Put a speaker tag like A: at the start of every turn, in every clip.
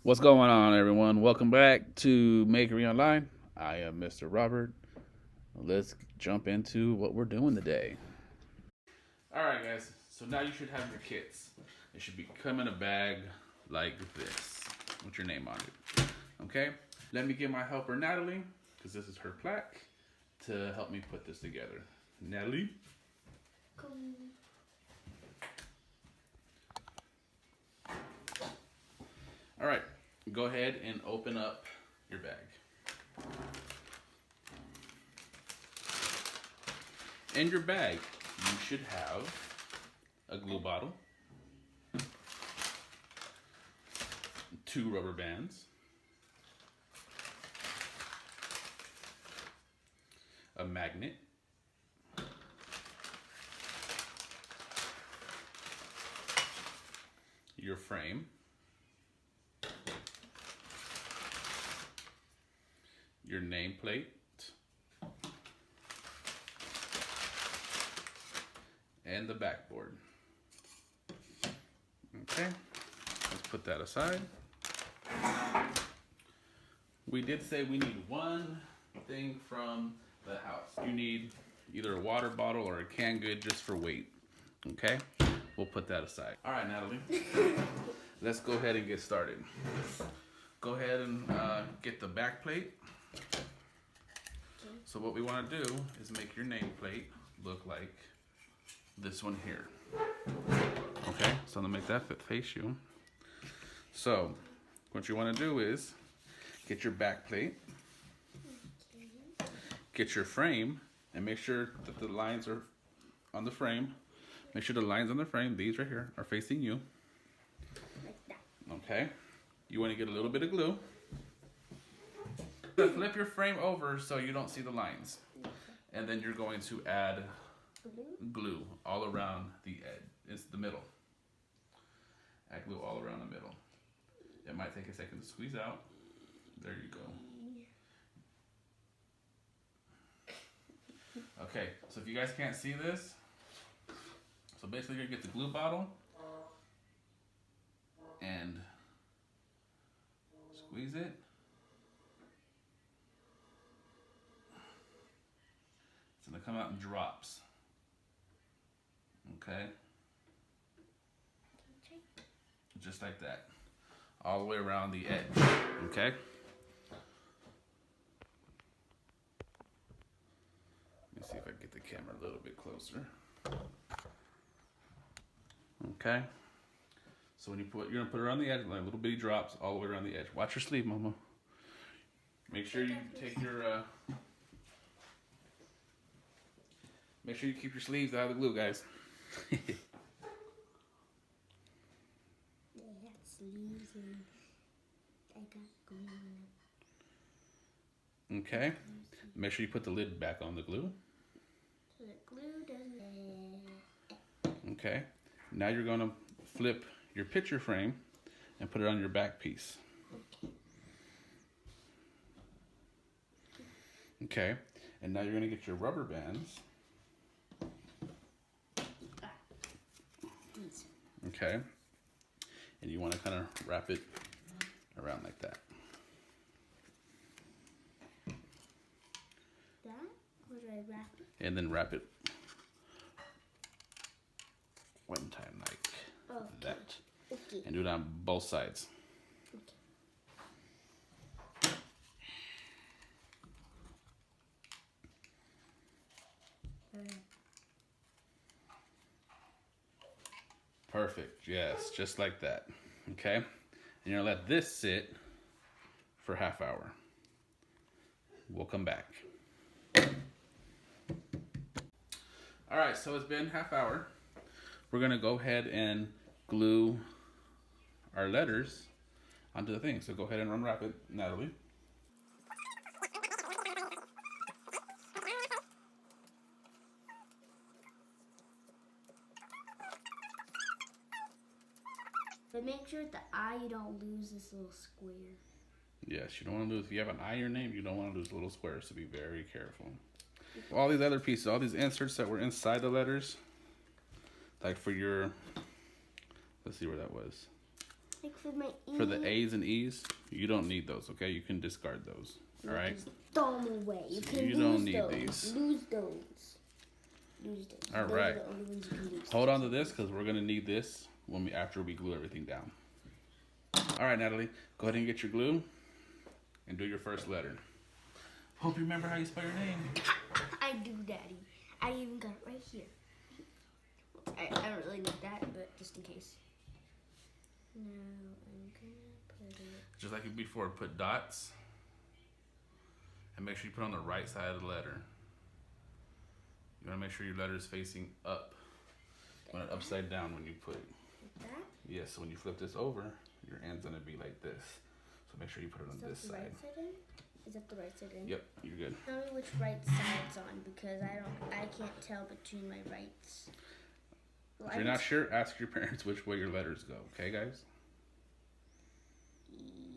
A: What's going on, everyone? Welcome back to Makery Online. I am Mr. Robert. Let's jump into what we're doing today. All right, guys. So now you should have your kits. It should be come in a bag like this with your name on it. Okay? Let me get my helper Natalie, because this is her plaque, to help me put this together. Natalie?
B: Cool.
A: All right. Go ahead and open up your bag. In your bag, you should have a glue bottle, 2 rubber bands, a magnet, your frame, your nameplate, and the backboard. Okay, let's put that aside. We did say we need one thing from the house. You need either a water bottle or a canned good just for weight. Okay, we'll put that aside. All right, Natalie, let's go ahead and get started. Go ahead and get the back plate. So what we want to do is make your nameplate look like this one here. Okay, so I'm gonna make that face you. So what you want to do is get your back plate, get your frame, and make sure that the lines are on the frame. Make sure the lines on the frame, these right here, are facing you.
B: Like that.
A: Okay, you want to get a little bit of glue. Flip your frame over so you don't see the lines. And then you're going to add glue all around the edge. It's the middle. Add glue all around the middle. It might take a second to squeeze out. There you go. Okay, so if you guys can't see this, so basically you're gonna get the glue bottle and squeeze it. It's gonna come out in drops. Okay? Just like that. All the way around the edge. Okay? Let me see if I can get the camera a little bit closer. Okay? So when you're gonna put it around the edge, like little bitty drops all the way around the edge. Watch your sleeve, Mama. Make sure you take your make sure you keep your sleeves out of the glue, guys.
B: They have sleeves and I got glue in them.
A: Okay. Make sure you put the lid back on the glue.
B: So the glue doesn't.
A: Okay. Now you're gonna flip your picture frame and put it on your back piece. Okay. And now you're gonna get your rubber bands. Okay. And you want to kind of wrap it around like that.
B: That? Or do I wrap it?
A: And then wrap it one time like that.
B: Okay.
A: And do it on both sides. Perfect. Yes, just like that. Okay. And you're gonna let this sit for half hour. We'll come back. All right, so it's been half hour. We're gonna go ahead and glue our letters onto the thing. So go ahead and unwrap it, Natalie.
B: But make sure at the eye you don't lose this little square.
A: Yes, you don't want to lose. If you have an I in your name, you don't want to lose little squares, so be very careful. All these other pieces, all these inserts that were inside the letters, like for your, let's see where that was.
B: Like for my E.
A: For the A's and E's, you don't need those, okay? You can discard those, all right?
B: Just throw them away. You
A: So
B: can
A: you
B: lose
A: don't need
B: those.
A: these.
B: Lose those. Lose those.
A: All
B: Those
A: right.
B: are the only ones you can lose.
A: Hold on to this because we're gonna need this after we glue everything down. All right, Natalie, go ahead and get your glue and do your first letter. Hope you remember how you spell your name.
B: I do, Daddy. I even got it right here. I don't really need that, but just in case. Now I'm gonna put it.
A: Just like before, put dots and make sure you put on the right side of the letter. You want to make sure your letter is facing up. You want it upside down when you put it.
B: Like that?
A: Yes, so when you flip this over, your end's going to be like this. So make sure you put it on this side.
B: Right side in? Is that the right side in?
A: Yep, you're good.
B: Tell me which right side's on because I can't tell between my rights.
A: If you're not sure, ask your parents which way your letters go. Okay, guys?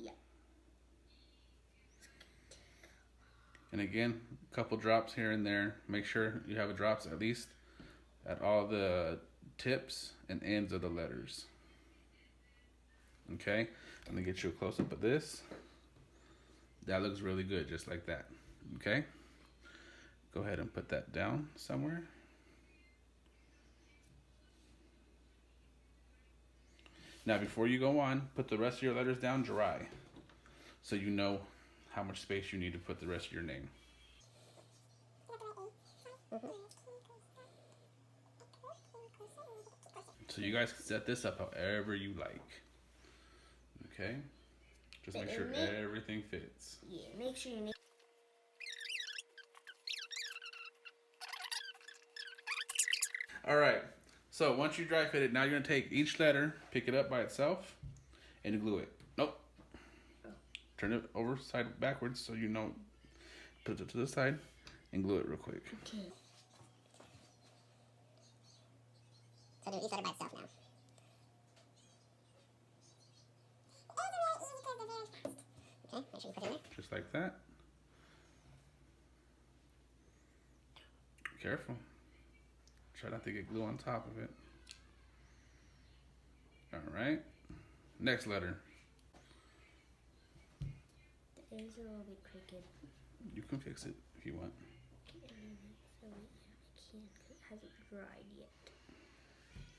B: Yeah.
A: And again, a couple drops here and there. Make sure you have drops at least at all the tips and ends of the letters. Okay? I'm going to get you a close-up of this. That looks really good, just like that. Okay? Go ahead and put that down somewhere. Now, before you go on, put the rest of your letters down dry so you know how much space you need to put the rest of your name. So you guys can set this up however you like. Okay? Just make sure everything fits.
B: Yeah, make sure you
A: All right. So once you dry fit it, now you're going to take each letter, pick it up by itself, and glue it. Nope. Turn it over side backwards so you know. Put it to the side and glue it real quick.
B: Okay.
C: So do each letter by itself now. Okay, make sure you put it in there.
A: Just like that. Careful. Try not to get glue on top of it. All right. Next letter.
B: The A's are a little bit crooked.
A: You can fix it if you want.
B: So I can't because it hasn't dried yet.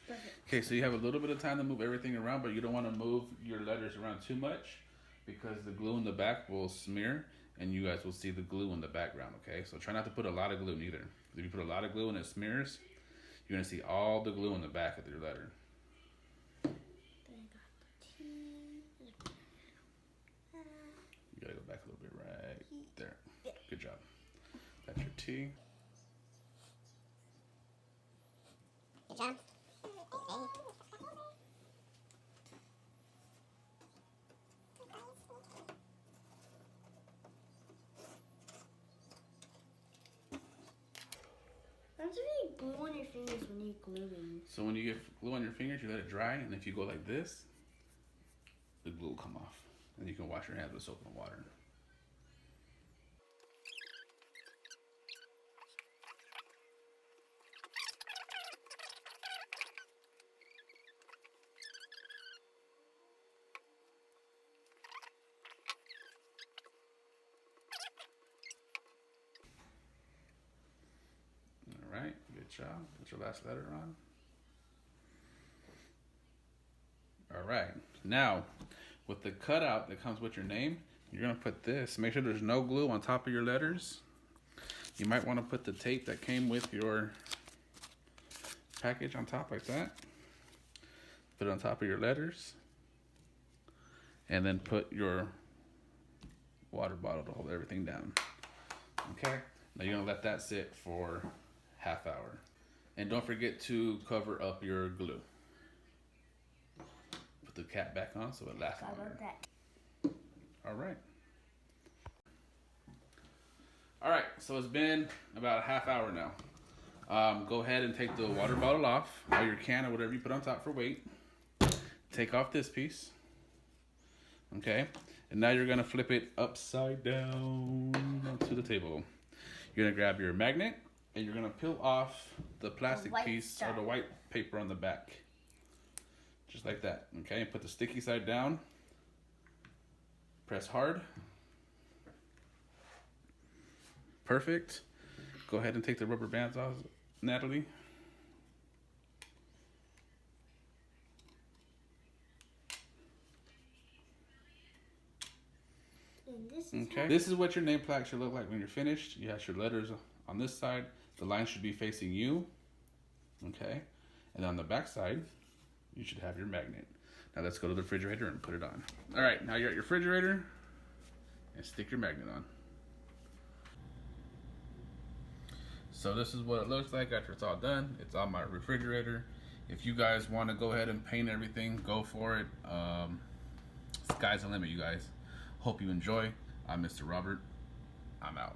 B: Perfect.
A: Okay, so you have a little bit of time to move everything around, but you don't want to move your letters around too much because the glue in the back will smear and you guys will see the glue in the background, okay? So try not to put a lot of glue neither. If you put a lot of glue and it smears, you're going to see all the glue in the back of your letter.
B: Then I got the T.
A: You got to go back a little bit right there. Good job. That's your T.
C: Good job.
B: That's really glue on your fingers when you're gluing.
A: So when you get glue on your fingers, you let it dry, and if you go like this, the glue will come off. And you can wash your hands with soap and water. All right, good job. Put your last letter on. All right, now with the cutout that comes with your name, you're gonna put this. Make sure there's no glue on top of your letters. You might want to put the tape that came with your package on top like that. Put it on top of your letters. And then put your water bottle to hold everything down. Okay, now you're gonna let that sit for half hour. And don't forget to cover up your glue. Put the cap back on so it lasts
B: How
A: longer.
B: about that?
A: All right. All right, so it's been about a half hour now. Go ahead and take the water bottle off, or your can, or whatever you put on top for weight. Take off this piece. Okay, and now you're gonna flip it upside down onto the table. You're gonna grab your magnet, and you're gonna peel off the plastic
B: white
A: piece or the
B: stuff.
A: white paper on the back. just like that. Okay, put the sticky side down. Press hard. Perfect. Go ahead and take the rubber bands off, Natalie.
B: And this is
A: Okay. This is what your name plaque should look like when you're finished. You have your letters on this side. The line should be facing you. Okay. And on the back side, you should have your magnet. Now let's go to the refrigerator and put it on. All right, now you're at your refrigerator and stick your magnet on. So this is what it looks like after it's all done. It's on my refrigerator. If you guys want to go ahead and paint everything, go for it. Sky's the limit, you guys. Hope you enjoy. I'm Mr. Robert. I'm out.